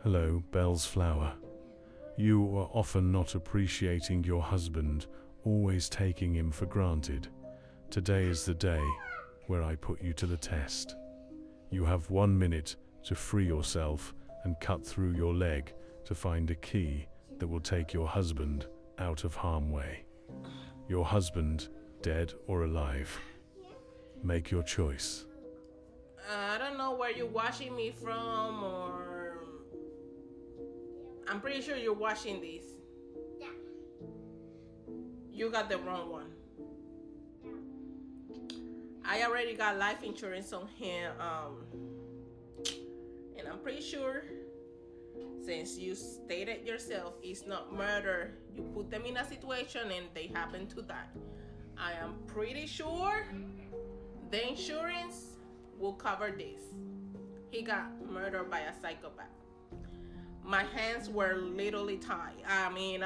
Hello, Belle's flower. You are often not appreciating your husband, always taking him for granted. Today is the day where I put you to the test. You have 1 minute to free yourself and cut through your leg to find a key that will take your husband out of harm's way. Your husband, dead or alive. Make your choice. I don't know where you're watching me from, or I'm pretty sure you're watching this. You got the wrong one. I already got life insurance on him, and I'm pretty sure, since you stated yourself, it's not murder. You put them in a situation and they happen to die. I am pretty sure the insurance will cover this. He got murdered by a psychopath. My hands were literally tied. I mean,